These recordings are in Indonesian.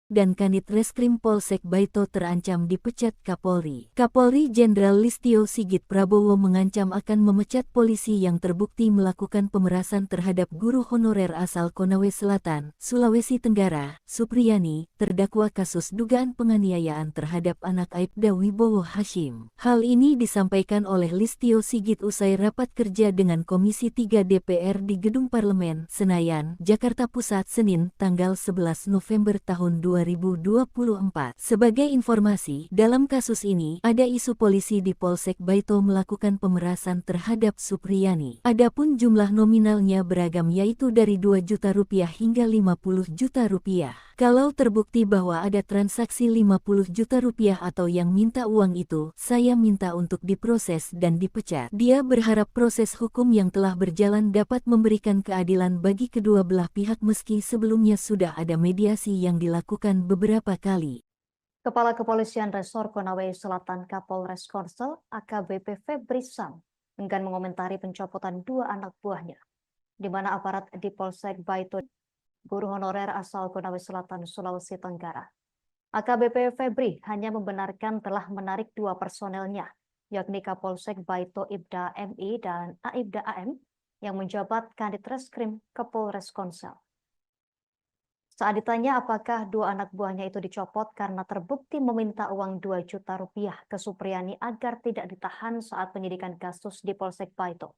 dan Kanit Reskrim Polsek Baito terancam dipecat Kapolri. Kapolri Jenderal Listio Sigit Prabowo mengancam akan memecat polisi yang terbukti melakukan pemerasan terhadap guru honorer asal Konawe Selatan, Sulawesi Tenggara, Supriyani, terdakwa kasus dugaan penganiayaan terhadap anak Aibda Wibowo Hashim. Hal ini disampaikan oleh Listio Sigit usai rapat kerja dengan Komisi 3 DPR di Gedung Parlemen, Senayan, Jakarta Pusat, Senin, tanggal 11 November tahun 2024. Sebagai informasi, dalam kasus ini, ada isu polisi di Polsek Baito melakukan pemerasan terhadap Supriyani. Adapun jumlah nominalnya beragam yaitu dari 2 juta rupiah hingga 50 juta rupiah. Kalau terbukti bahwa ada transaksi 50 juta rupiah atau yang minta uang itu, saya minta untuk diproses dan dipecat. Dia berharap proses hukum yang telah berjalan dapat memberikan keadilan bagi kedua belah pihak meski sebelumnya sudah ada mediasi yang dilakukan beberapa kali. Kepala Kepolisian Resor Konawe Selatan Kapolres Korsel AKBP Febri Sam enggan mengomentari pencopotan 2 anak buahnya, di mana aparat di Polsek Baito, guru honorer asal Konawe Selatan, Sulawesi Tenggara. AKBP Febri hanya membenarkan telah menarik 2 personelnya, yakni Kapolsek Baito Ibda MI dan Aibda AM, yang menjabat Kanit Reskrim Kapolres Korsel. Saat ditanya apakah 2 anak buahnya itu dicopot karena terbukti meminta uang 2 juta rupiah ke Supriyani agar tidak ditahan saat penyidikan kasus di Polsek Baito,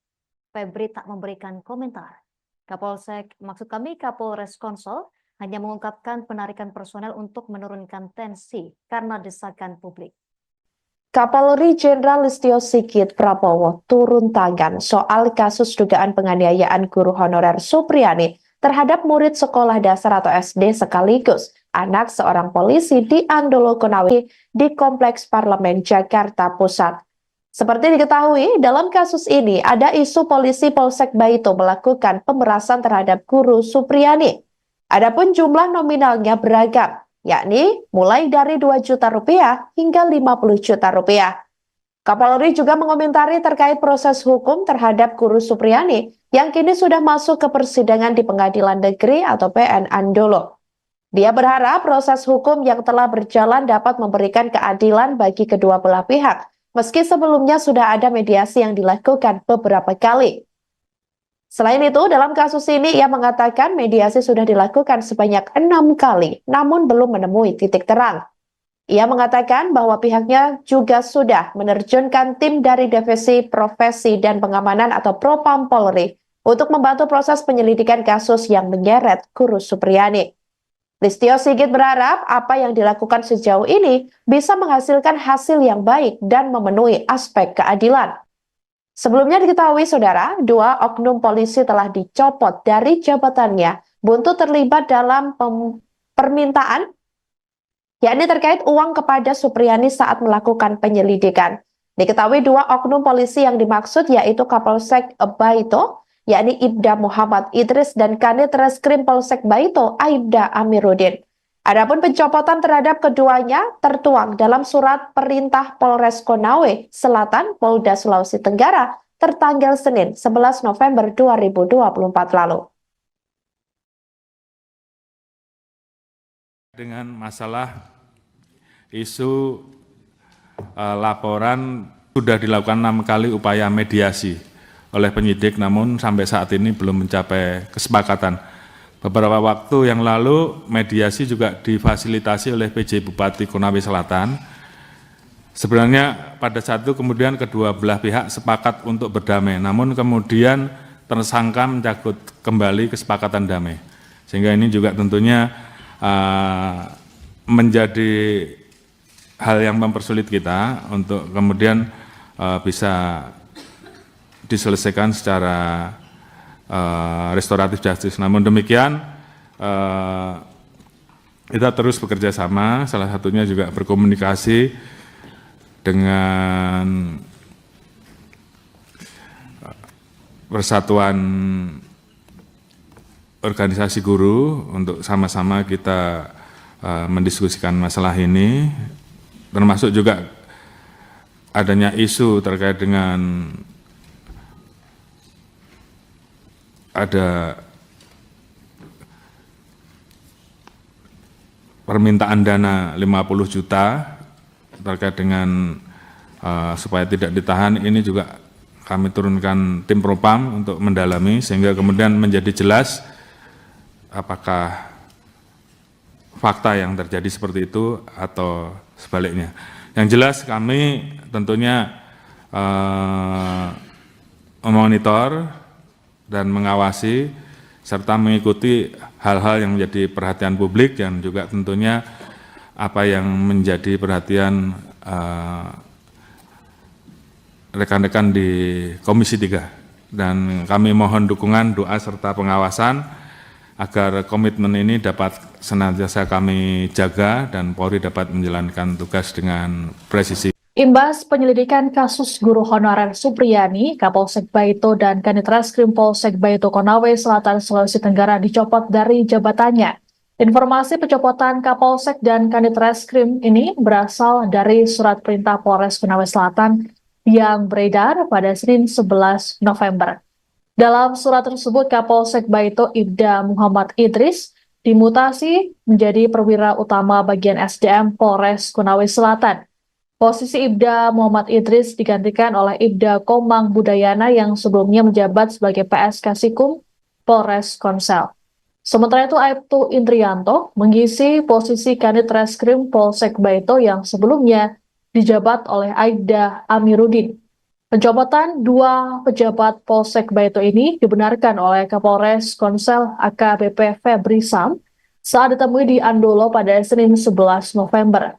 Febri tak memberikan komentar. Kapolres Korsel hanya mengungkapkan penarikan personel untuk menurunkan tensi karena desakan publik. Kapolri Jenderal Listio Sigit Prabowo turun tangan soal kasus dugaan penganiayaan guru honorer Supriyani terhadap murid sekolah dasar atau SD sekaligus anak seorang polisi di Andolo Konawe di Kompleks Parlemen Jakarta Pusat. Seperti diketahui, dalam kasus ini ada isu polisi Polsek Baito melakukan pemerasan terhadap guru Supriyani. Adapun jumlah nominalnya beragam, yakni mulai dari 2 juta rupiah hingga 50 juta rupiah. Kapolri juga mengomentari terkait proses hukum terhadap guru Supriyani yang kini sudah masuk ke persidangan di Pengadilan Negeri atau PN Andolo. Dia berharap proses hukum yang telah berjalan dapat memberikan keadilan bagi kedua belah pihak, meski sebelumnya sudah ada mediasi yang dilakukan beberapa kali. Selain itu, dalam kasus ini ia mengatakan mediasi sudah dilakukan sebanyak 6 kali, namun belum menemui titik terang. Ia mengatakan bahwa pihaknya juga sudah menerjunkan tim dari Divisi Profesi dan Pengamanan atau Propam Polri untuk membantu proses penyelidikan kasus yang menyeret guru Supriyani. Listio Sigit berharap apa yang dilakukan sejauh ini bisa menghasilkan hasil yang baik dan memenuhi aspek keadilan. Sebelumnya diketahui, saudara, 2 oknum polisi telah dicopot dari jabatannya buntu terlibat dalam permintaan yakni terkait uang kepada Supriyani saat melakukan penyelidikan. Diketahui 2 oknum polisi yang dimaksud yaitu Kapolsek Baito, yakni Ibda Muhammad Idris dan Kanit Reskrim Polsek Baito, Aibda Amiruddin. Adapun pencopotan terhadap keduanya tertuang dalam surat perintah Polres Konawe Selatan, Polda Sulawesi Tenggara, tertanggal Senin 11 November 2024 lalu. Dengan masalah isu laporan sudah dilakukan 6 kali upaya mediasi oleh penyidik, namun sampai saat ini belum mencapai kesepakatan. Beberapa waktu yang lalu mediasi juga difasilitasi oleh PJ Bupati Konawe Selatan. Sebenarnya pada saat itu kemudian kedua belah pihak sepakat untuk berdamai, namun kemudian tersangka mencabut kembali kesepakatan damai. Sehingga ini juga tentunya menjadi hal yang mempersulit kita untuk kemudian bisa diselesaikan secara restoratif justice. Namun demikian kita terus bekerja sama, salah satunya juga berkomunikasi dengan Persatuan Organisasi Guru untuk sama-sama kita mendiskusikan masalah ini, termasuk juga adanya isu terkait dengan ada permintaan dana 50 juta terkait dengan supaya tidak ditahan, ini juga kami turunkan tim Propam untuk mendalami sehingga kemudian menjadi jelas apakah fakta yang terjadi seperti itu atau sebaliknya. Yang jelas kami tentunya memonitor dan mengawasi serta mengikuti hal-hal yang menjadi perhatian publik dan juga tentunya apa yang menjadi perhatian rekan-rekan di Komisi 3. Dan kami mohon dukungan, doa, serta pengawasan agar komitmen ini dapat senantiasa kami jaga dan Polri dapat menjalankan tugas dengan presisi. Imbas penyelidikan kasus guru honorer Supriyani, Kapolsek Baito dan Kanit Reskrim Polsek Baito Konawe Selatan Sulawesi Tenggara dicopot dari jabatannya. Informasi pencopotan Kapolsek dan Kanit Reskrim ini berasal dari surat perintah Polres Konawe Selatan yang beredar pada Senin 11 November. Dalam surat tersebut, Kapolsek Baito Ibda Muhammad Idris dimutasi menjadi perwira utama bagian SDM Polres Konawe Selatan. Posisi Ibda Muhammad Idris digantikan oleh Ibda Komang Budayana yang sebelumnya menjabat sebagai PS Kasikum Polres Konsel. Sementara itu, Aibtu Indrianto mengisi posisi Kanit Reskrim Polsek Baito yang sebelumnya dijabat oleh Aibda Amiruddin. Pencopotan dua pejabat Polsek Baito ini dibenarkan oleh Kapolres Konsel AKBP Febri Sam saat ditemui di Andolo pada Senin 11 November.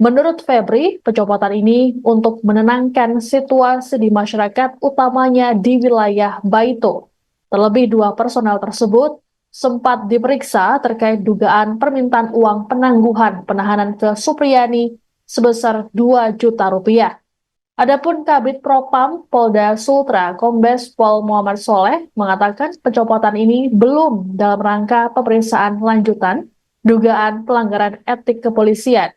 Menurut Febri, pencopotan ini untuk menenangkan situasi di masyarakat utamanya di wilayah Baito. Terlebih dua personel tersebut sempat diperiksa terkait dugaan permintaan uang penangguhan penahanan ke Supriyani sebesar 2 juta rupiah. Adapun Kabid Propam Polda Sultra Kombes Pol Muhammad Soleh mengatakan pencopotan ini belum dalam rangka pemeriksaan lanjutan dugaan pelanggaran etik kepolisian.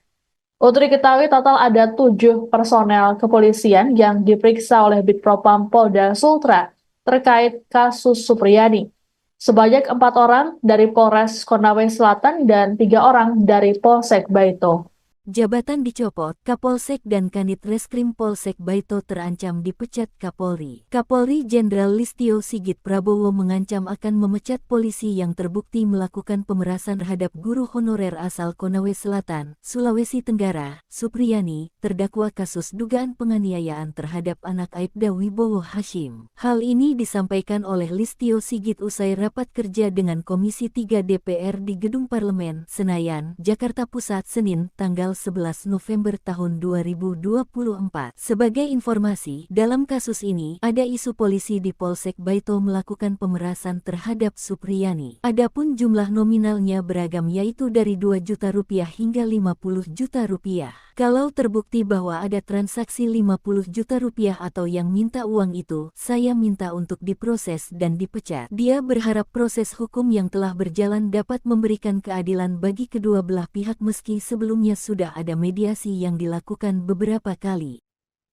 Untuk diketahui total ada 7 personel kepolisian yang diperiksa oleh Bid Propam Polda Sultra terkait kasus Supriyani. Sebanyak 4 orang dari Polres Konawe Selatan dan 3 orang dari Polsek Baito. Jabatan dicopot, Kapolsek dan Kanit Reskrim Polsek Baito terancam dipecat Kapolri. Kapolri Jenderal Listio Sigit Prabowo mengancam akan memecat polisi yang terbukti melakukan pemerasan terhadap guru honorer asal Konawe Selatan, Sulawesi Tenggara, Supriyani, terdakwa kasus dugaan penganiayaan terhadap anak Aibda Wibowo Hashim. Hal ini disampaikan oleh Listio Sigit usai rapat kerja dengan Komisi 3 DPR di Gedung Parlemen, Senayan, Jakarta Pusat, Senin, tanggal 11 November tahun 2024. Sebagai informasi, dalam kasus ini, ada isu polisi di Polsek Baito melakukan pemerasan terhadap Supriyani. Adapun jumlah nominalnya beragam yaitu dari 2 juta rupiah hingga 50 juta rupiah. Kalau terbukti bahwa ada transaksi 50 juta rupiah atau yang minta uang itu, saya minta untuk diproses dan dipecat. Dia berharap proses hukum yang telah berjalan dapat memberikan keadilan bagi kedua belah pihak meski sebelumnya sudah ada mediasi yang dilakukan beberapa kali.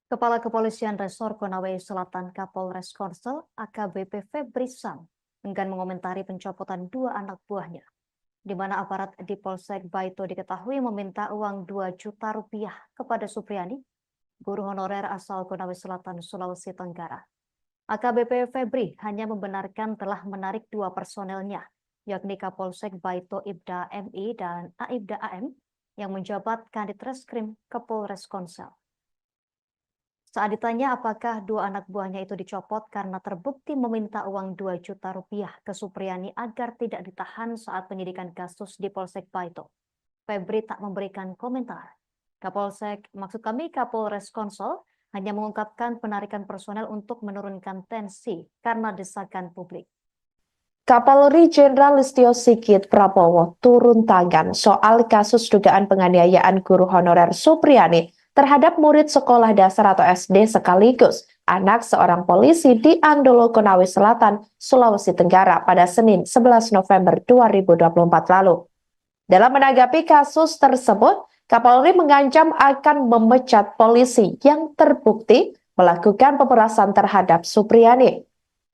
Kepala Kepolisian Resor Konawe Selatan Kapolres Korsel AKBP Febri Sam enggan mengomentari pencopotan 2 anak buahnya, di mana aparat di Polsek Baito diketahui meminta uang 2 juta rupiah kepada Supriyani, guru honorer asal Konawe Selatan, Sulawesi Tenggara. AKBP Febri hanya membenarkan telah menarik 2 personelnya, yakni Kapolsek Baito Ibda MI dan Aibda AM, yang menjabat Kanit Reskrim ke Polres Konsel. Saat ditanya apakah 2 anak buahnya itu dicopot karena terbukti meminta uang 2 juta rupiah ke Supriyani agar tidak ditahan saat penyidikan kasus di Polsek Baito, Febri tak memberikan komentar. Kapolres Konsel hanya mengungkapkan penarikan personel untuk menurunkan tensi karena desakan publik. Kapolri Jenderal Listio Sigit Prabowo turun tangan soal kasus dugaan penganiayaan guru honorer Supriyani terhadap murid sekolah dasar atau SD sekaligus anak seorang polisi di Andolo, Konawe Selatan, Sulawesi Tenggara pada Senin 11 November 2024 lalu. Dalam menanggapi kasus tersebut, Kapolri mengancam akan memecat polisi yang terbukti melakukan pemerasan terhadap Supriyani.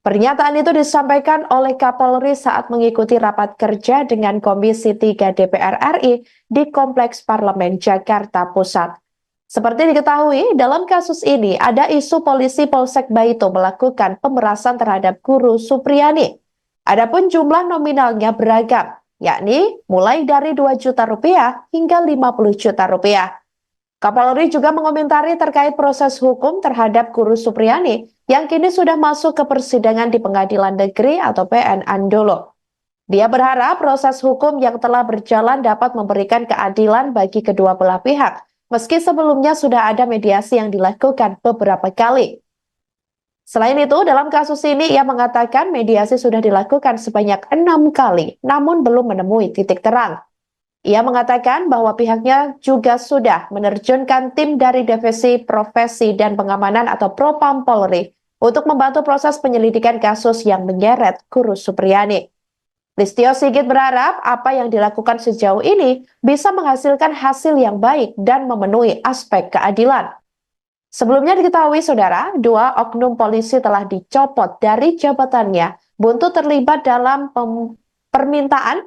Pernyataan itu disampaikan oleh Kapolri saat mengikuti rapat kerja dengan Komisi 3 DPR RI di Kompleks Parlemen Jakarta Pusat. Seperti diketahui, dalam kasus ini ada isu polisi Polsek Baito melakukan pemerasan terhadap Guru Supriyani. Adapun jumlah nominalnya beragam, yakni mulai dari 2 juta rupiah hingga 50 juta rupiah. Kapolri juga mengomentari terkait proses hukum terhadap Guru Supriyani yang kini sudah masuk ke persidangan di Pengadilan Negeri atau PN Andolo. Dia berharap proses hukum yang telah berjalan dapat memberikan keadilan bagi kedua belah pihak, meski sebelumnya sudah ada mediasi yang dilakukan beberapa kali. Selain itu, dalam kasus ini ia mengatakan mediasi sudah dilakukan sebanyak 6 kali, namun belum menemui titik terang. Ia mengatakan bahwa pihaknya juga sudah menerjunkan tim dari Divisi Profesi dan Pengamanan atau Propam Polri untuk membantu proses penyelidikan kasus yang menyeret Guru Supriyani. Listio Sigit berharap apa yang dilakukan sejauh ini bisa menghasilkan hasil yang baik dan memenuhi aspek keadilan. Sebelumnya diketahui, saudara, 2 oknum polisi telah dicopot dari jabatannya buntu terlibat dalam permintaan,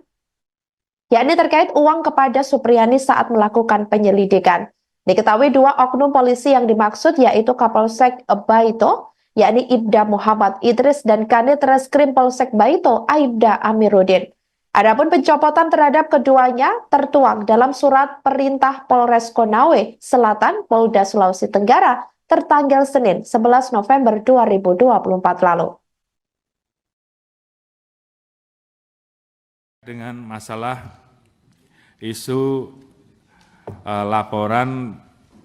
yakni terkait uang kepada Supriyani saat melakukan penyelidikan. Diketahui 2 oknum polisi yang dimaksud yaitu Kapolsek Baito, yakni Ibda Muhammad Idris dan Kanit Reskrim Polsek Baito, Aibda Amiruddin. Adapun pencopotan terhadap keduanya tertuang dalam surat perintah Polres Konawe Selatan, Polda Sulawesi Tenggara, tertanggal Senin 11 November 2024 lalu. Dengan masalah isu laporan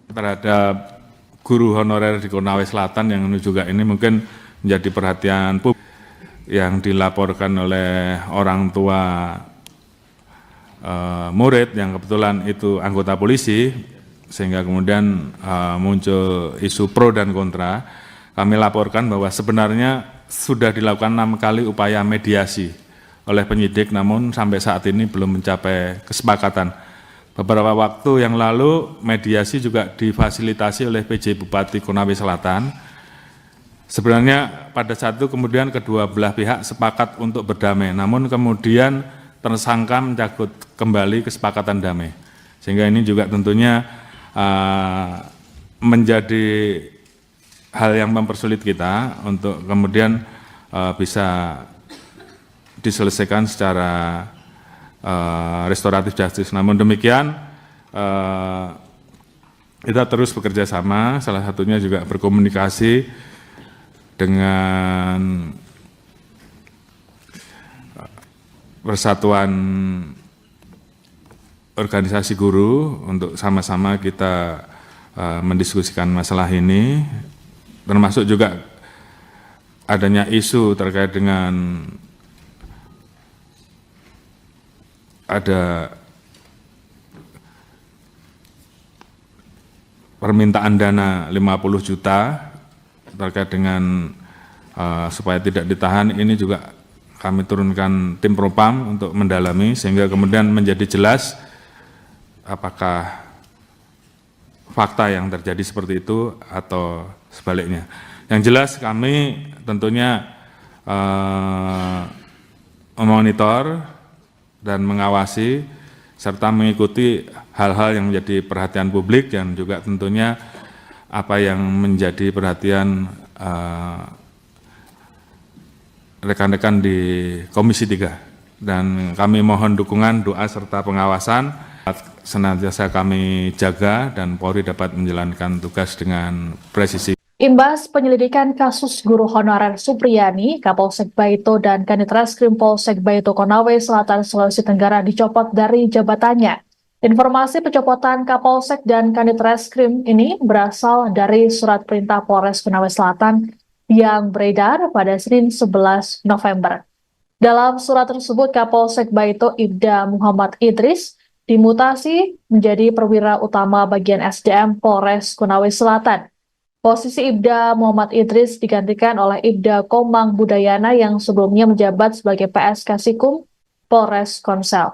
terhadap guru honorer di Konawe Selatan yang juga ini mungkin menjadi perhatian publik yang dilaporkan oleh orang tua murid yang kebetulan itu anggota polisi, sehingga kemudian muncul isu pro dan kontra. Kami laporkan bahwa sebenarnya sudah dilakukan 6 kali upaya mediasi oleh penyidik, namun sampai saat ini belum mencapai kesepakatan. Beberapa waktu yang lalu mediasi juga difasilitasi oleh PJ Bupati Konawe Selatan. Sebenarnya pada saat itu kemudian kedua belah pihak sepakat untuk berdamai, namun kemudian tersangka mencabut kembali kesepakatan damai. Sehingga ini juga tentunya menjadi hal yang mempersulit kita untuk kemudian bisa diselesaikan secara restoratif justice. Namun demikian kita terus bekerja sama, salah satunya juga berkomunikasi dengan Persatuan Organisasi Guru untuk sama-sama kita mendiskusikan masalah ini, termasuk juga adanya isu terkait dengan ada permintaan dana 50 juta terkait dengan supaya tidak ditahan. Ini juga kami turunkan tim Propam untuk mendalami sehingga kemudian menjadi jelas apakah fakta yang terjadi seperti itu atau sebaliknya. Yang jelas kami tentunya memonitor dan mengawasi serta mengikuti hal-hal yang menjadi perhatian publik dan juga tentunya apa yang menjadi perhatian rekan-rekan di Komisi 3. Dan kami mohon dukungan, doa serta pengawasan senantiasa kami jaga dan Polri dapat menjalankan tugas dengan presisi. Imbas penyelidikan kasus guru honorer Supriyani, Kapolsek Baito dan Kanit Reskrim Polsek Baito Konawe Selatan Sulawesi Tenggara dicopot dari jabatannya. Informasi pencopotan Kapolsek dan Kanit Reskrim ini berasal dari surat perintah Polres Konawe Selatan yang beredar pada Senin 11 November. Dalam surat tersebut, Kapolsek Baito Ibda Muhammad Idris dimutasi menjadi perwira utama bagian SDM Polres Konawe Selatan. Posisi Ibda Muhammad Idris digantikan oleh Ibda Komang Budayana yang sebelumnya menjabat sebagai PS Kasikum Polres Konsel.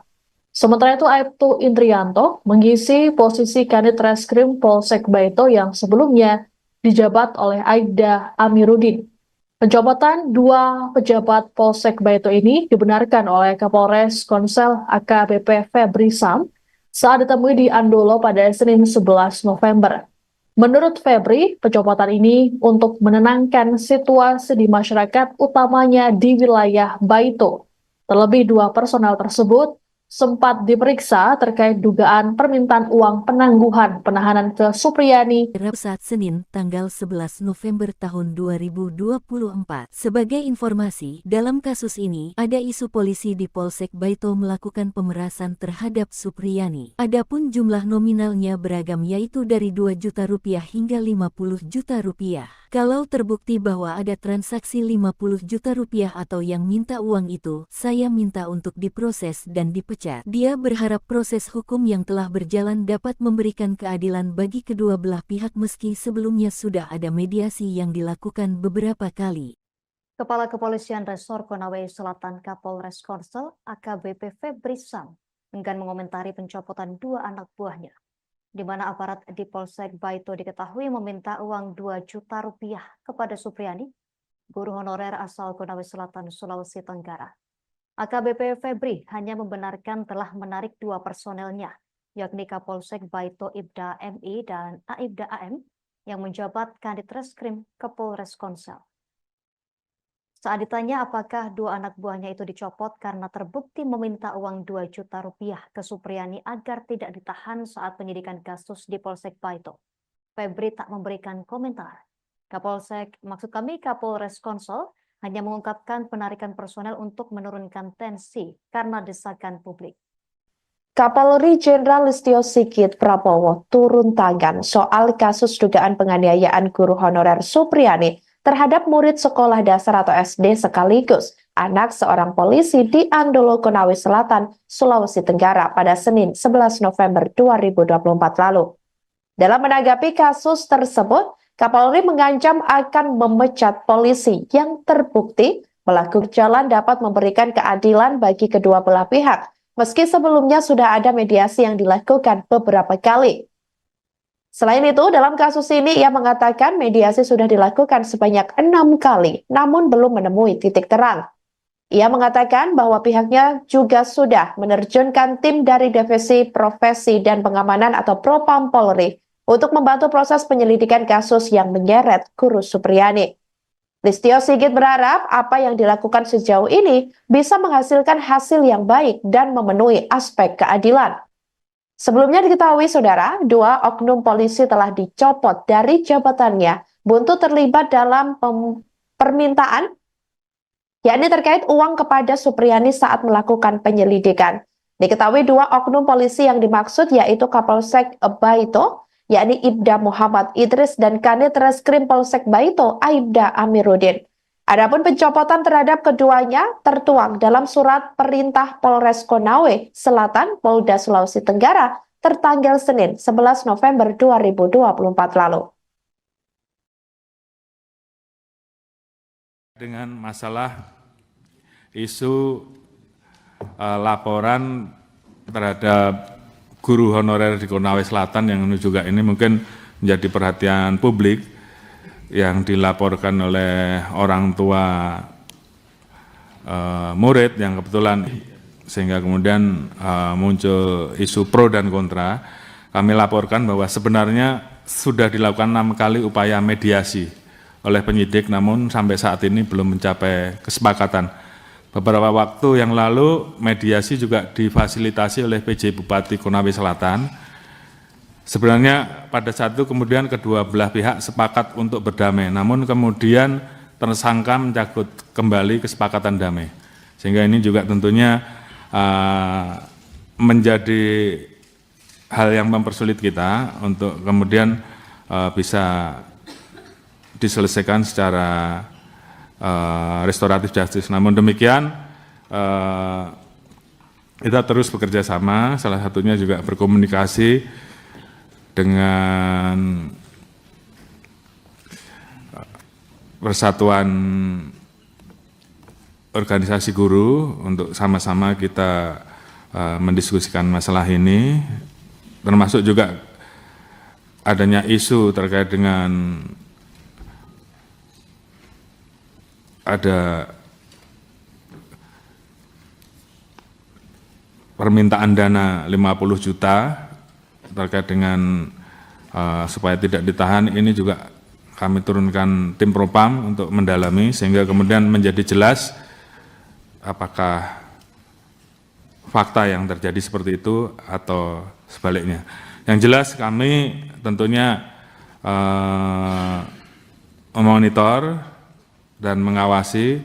Sementara itu, Aibtu Indrianto mengisi posisi Kanit Reskrim Polsek Baito yang sebelumnya dijabat oleh Aibda Amiruddin. Pencopotan dua pejabat Polsek Baito ini dibenarkan oleh Kapolres Konsel AKBP Febri Sam saat ditemui di Andolo pada Senin 11 November. Menurut Febri, pencopotan ini untuk menenangkan situasi di masyarakat utamanya di wilayah Baito. Terlebih dua personel tersebut sempat diperiksa terkait dugaan permintaan uang penangguhan penahanan ke Supriyani Saat Senin, tanggal 11 November tahun 2024. Sebagai informasi, dalam kasus ini, ada isu polisi di Polsek Baito melakukan pemerasan terhadap Supriyani. Adapun jumlah nominalnya beragam yaitu dari 2 juta rupiah hingga 50 juta rupiah. Kalau terbukti bahwa ada transaksi 50 juta rupiah atau yang minta uang itu, saya minta untuk diproses dan dipecat. Dia berharap proses hukum yang telah berjalan dapat memberikan keadilan bagi kedua belah pihak meski sebelumnya sudah ada mediasi yang dilakukan beberapa kali. Kepala Kepolisian Resor Konawe Selatan Kapolres Korsel AKBP Febri Sam enggan mengomentari pencopotan dua anak buahnya, di mana aparat di Polsek Baito diketahui meminta uang 2 juta rupiah kepada Supriyani, guru honorer asal Konawe Selatan, Sulawesi Tenggara. AKBP Febri hanya membenarkan telah menarik dua personelnya, yakni Kapolsek Baito Ibda MI dan Aibda AM, yang menjabat Kanit Reskrim Kapolres Konsel. Saat ditanya apakah dua anak buahnya itu dicopot karena terbukti meminta uang 2 juta rupiah ke Supriyani agar tidak ditahan saat penyidikan kasus di Polsek Baito, Febri tak memberikan komentar. Kapolres Konsel hanya mengungkapkan penarikan personel untuk menurunkan tensi karena desakan publik. Kapolri Jenderal Listio Sigit Prabowo turun tangan soal kasus dugaan penganiayaan guru honorer Supriyani terhadap murid sekolah dasar atau SD sekaligus anak seorang polisi di Andolo, Konawe Selatan, Sulawesi Tenggara pada Senin 11 November 2024 lalu. Dalam menanggapi kasus tersebut, Kapolri mengancam akan memecat polisi yang terbukti melakukan jalan dapat memberikan keadilan bagi kedua belah pihak, meski sebelumnya sudah ada mediasi yang dilakukan beberapa kali. Selain itu, dalam kasus ini ia mengatakan mediasi sudah dilakukan sebanyak 6 kali, namun belum menemui titik terang. Ia mengatakan bahwa pihaknya juga sudah menerjunkan tim dari Divisi Profesi dan Pengamanan atau Propam Polri untuk membantu proses penyelidikan kasus yang menyeret guru Supriyani. Listio Sigit berharap apa yang dilakukan sejauh ini bisa menghasilkan hasil yang baik dan memenuhi aspek keadilan. Sebelumnya diketahui, saudara, dua oknum polisi telah dicopot dari jabatannya buntu terlibat dalam permintaan, yakni terkait uang kepada Supriyani saat melakukan penyelidikan. Diketahui dua oknum polisi yang dimaksud yaitu Kapolsek Baito, yakni Ibda Muhammad Idris dan Kanit Reskrim Polsek Baito, Aibda Amiruddin. Adapun pencopotan terhadap keduanya tertuang dalam surat perintah Polres Konawe Selatan, Polda Sulawesi Tenggara, tertanggal Senin 11 November 2024 lalu. Dengan masalah isu laporan terhadap guru honorer di Konawe Selatan yang juga ini mungkin menjadi perhatian publik, yang dilaporkan oleh orang tua murid yang kebetulan, sehingga kemudian muncul isu pro dan kontra. Kami laporkan bahwa sebenarnya sudah dilakukan 6 kali upaya mediasi oleh penyidik, namun sampai saat ini belum mencapai kesepakatan. Beberapa waktu yang lalu mediasi juga difasilitasi oleh PJ Bupati Konawe Selatan. Sebenarnya pada saat itu kemudian kedua belah pihak sepakat untuk berdamai, namun kemudian tersangka mencabut kembali kesepakatan damai. Sehingga ini juga tentunya menjadi hal yang mempersulit kita untuk kemudian bisa diselesaikan secara restoratif justice. Namun demikian kita terus bekerja sama, salah satunya juga berkomunikasi dengan Persatuan Organisasi Guru untuk sama-sama kita mendiskusikan masalah ini, termasuk juga adanya isu terkait dengan ada permintaan dana 50 juta terkait dengan supaya tidak ditahan. Ini juga kami turunkan tim Propam untuk mendalami sehingga kemudian menjadi jelas apakah fakta yang terjadi seperti itu atau sebaliknya. Yang jelas kami tentunya memonitor dan mengawasi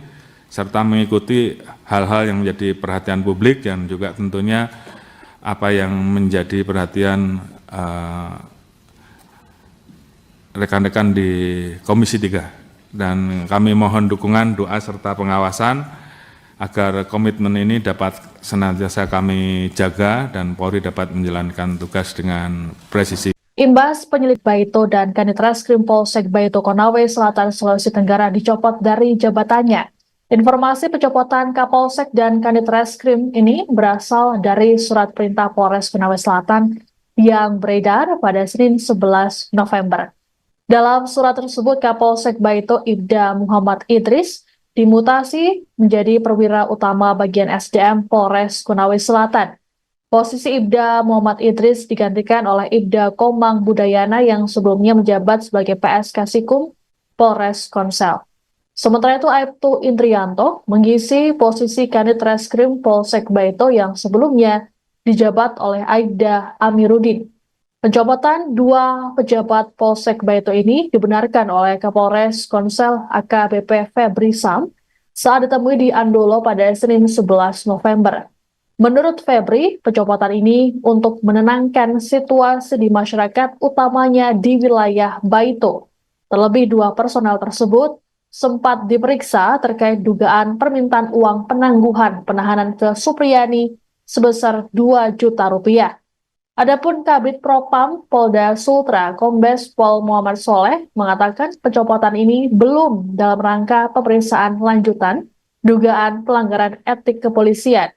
serta mengikuti hal-hal yang menjadi perhatian publik dan juga tentunya apa yang menjadi perhatian rekan-rekan di Komisi 3. Dan kami mohon dukungan, doa, serta pengawasan agar komitmen ini dapat senantiasa kami jaga dan Polri dapat menjalankan tugas dengan presisi. Imbas penyidik Baito dan Kanit Reskrim Polsek Baito Konawe Selatan Sulawesi Tenggara dicopot dari jabatannya. Informasi pencopotan Kapolsek dan Kanit Reskrim ini berasal dari surat perintah Polres Konawe Selatan yang beredar pada Senin 11 November. Dalam surat tersebut, Kapolsek Baito Ibda Muhammad Idris dimutasi menjadi perwira utama bagian SDM Polres Konawe Selatan. Posisi Ibda Muhammad Idris digantikan oleh Ibda Komang Budayana yang sebelumnya menjabat sebagai PS Kasikum Polres Konsel. Sementara itu, Aibtu Indrianto mengisi posisi Kanit Reskrim Polsek Baito yang sebelumnya dijabat oleh Aibda Amiruddin. Pencopotan dua pejabat Polsek Baito ini dibenarkan oleh Kapolres Konsel AKBP Febri Sam saat ditemui di Andolo pada Senin 11 November. Menurut Febri, pencopotan ini untuk menenangkan situasi di masyarakat utamanya di wilayah Baito. Terlebih dua personel tersebut sempat diperiksa terkait dugaan permintaan uang penangguhan penahanan ke Supriyani sebesar 2 juta rupiah. Adapun Kabid Propam Polda Sultra Kombes Pol Muhammad Soleh mengatakan pencopotan ini belum dalam rangka pemeriksaan lanjutan dugaan pelanggaran etik kepolisian.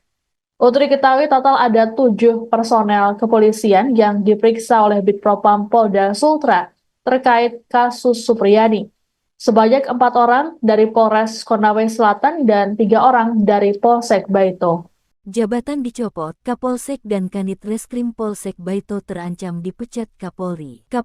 Untuk diketahui total ada 7 personel kepolisian yang diperiksa oleh Bid Propam Polda Sultra terkait kasus Supriyani. Sebanyak 4 orang dari Polres Konawe Selatan dan 3 orang dari Polsek Baito. Jabatan dicopot, Kapolsek dan Kanit Reskrim Polsek Baito terancam dipecat Kapolri.